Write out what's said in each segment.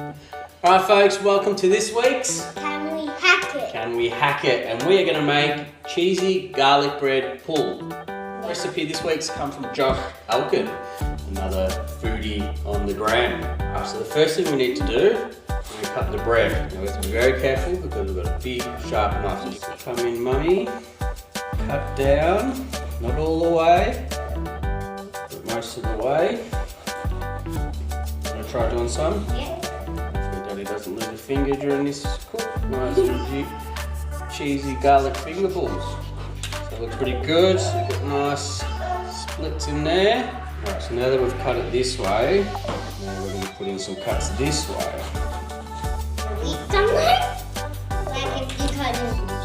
Alright folks, welcome to this week's Canwehackit. Canwehackit, and we are going to make cheesy garlic bread pull. Recipe this week's come from Josh Elkin, another foodie on the gram. So the first thing we need to do, we're going to cut the bread. Now we have to be very careful because we've got a big sharp knife. So come in mummy, cut down, not all the way, but most of the way. Want to try doing some? Yeah. Daddy doesn't lose a finger during this cook. Nice cheesy garlic finger balls. So it looks pretty good. So you've got nice splits in there. Right, so now that we've cut it this way, now we're going to put in some cuts this way.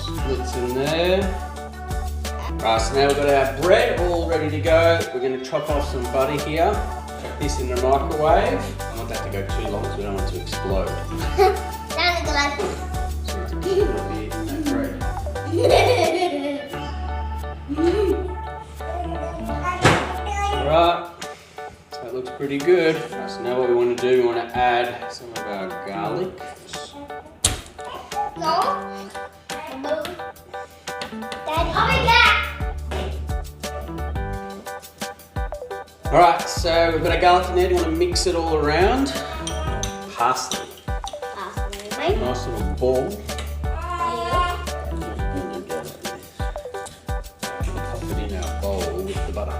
Splits in there. Right, so now we've got our bread all ready to go. We're going to chop off some butter here. Chuck this in the microwave. I want that to go too long because we don't want it to explode. So it's a bit of eating that bread. Alright, so that looks pretty good. Right, so now what we want to do, we want to add some of our garlic. Alright, so we've got our garlic in there. Do you want to mix it all around? Parsley. Nice little ball. Pop it in our bowl with the butter.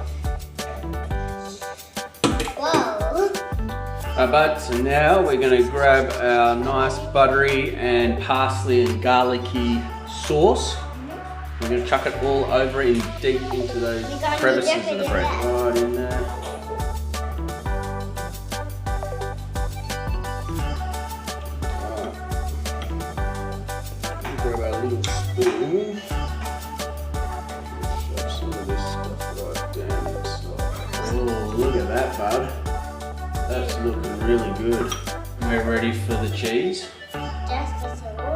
Alright bud, so now we're going to grab our nice buttery and parsley and garlicky sauce. We're going to chuck it all over in deep into those crevices of the bread. Right in there. Grab our little spoon. Shove some of this stuff right down inside. Oh, look at that, bud. That's looking really good. We're ready for the cheese. Just a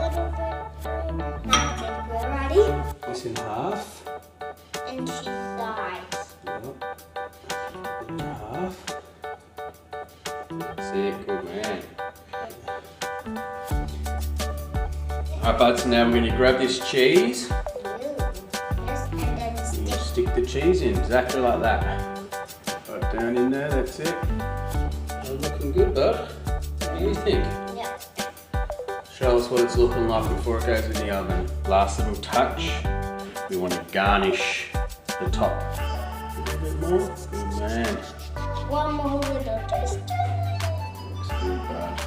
little bit. We're ready. This in half. And two sides. Yep. In half. That's it, good man. Alright bud, so now we're going to grab this cheese. Yes, and then Stick the cheese in, exactly like that. Right down in there, that's it. Looking good, bud. What do you think? Yeah. Show us what it's looking like before it goes in the oven. Last little touch. We want to garnish the top. A little bit more. Good man. One more little taste. Looks good, bud.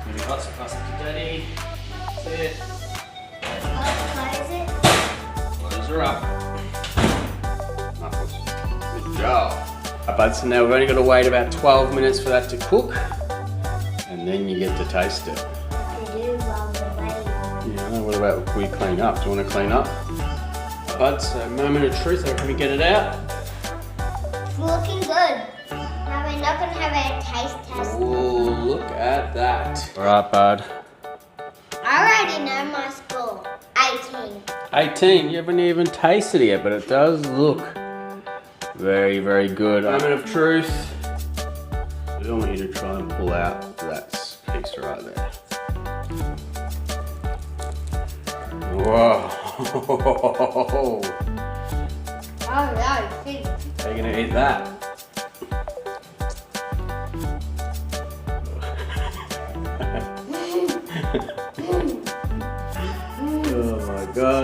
Maybe lots of pasta to daddy. That's it. Close it. Close her up. Knuckles. Good job. Alright bud, so now we've only got to wait about 12 minutes for that to cook. And then you get to taste it. I do love the way. Yeah, what about if we clean up? Do you want to clean up? Bud, so moment of truth, how can we get it out? It's looking good. Now we're not going to have a taste test. Oh, look at that. Alright, bud. I already know my score. 18. 18, you haven't even tasted it yet, but it does look very, very good. Moment of truth. I don't want you to try and pull out that piece right there. Whoa. Oh no, see. How are you going to eat that? Oh my god.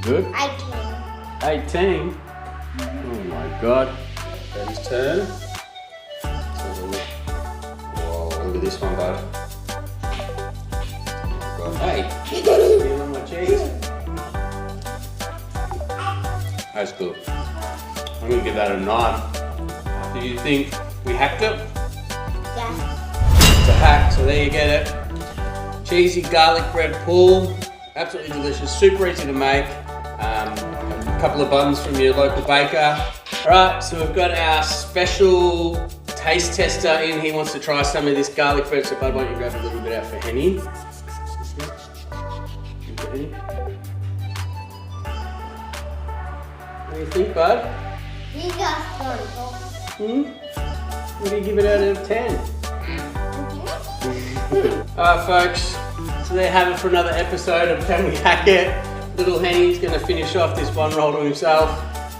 Good? 18. 18? Oh my god. Daddy's turn. Let's have a look. Whoa, look at this one, bud. Hey, feeling my cheese? That's good. I'm gonna give that a 9. Do you think we hacked it? Yeah. It's a hack, so there you get it. Cheesy garlic bread pull. Absolutely delicious, super easy to make. A couple of buns from your local baker. Alright, so we've got our special taste tester in. He wants to try some of this garlic bread, so bud, why don't you grab a little bit out for Henny? What do you think, bud? You got some. Hmm? What do you give it out of 10? Alright folks, so there you have it for another episode of Canwehackit. Little Henny's going to finish off this one roll to himself.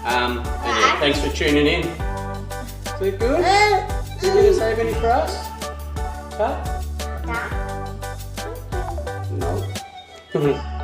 And yeah, thanks for tuning in. Is it good? You going to save any for us? Huh? No.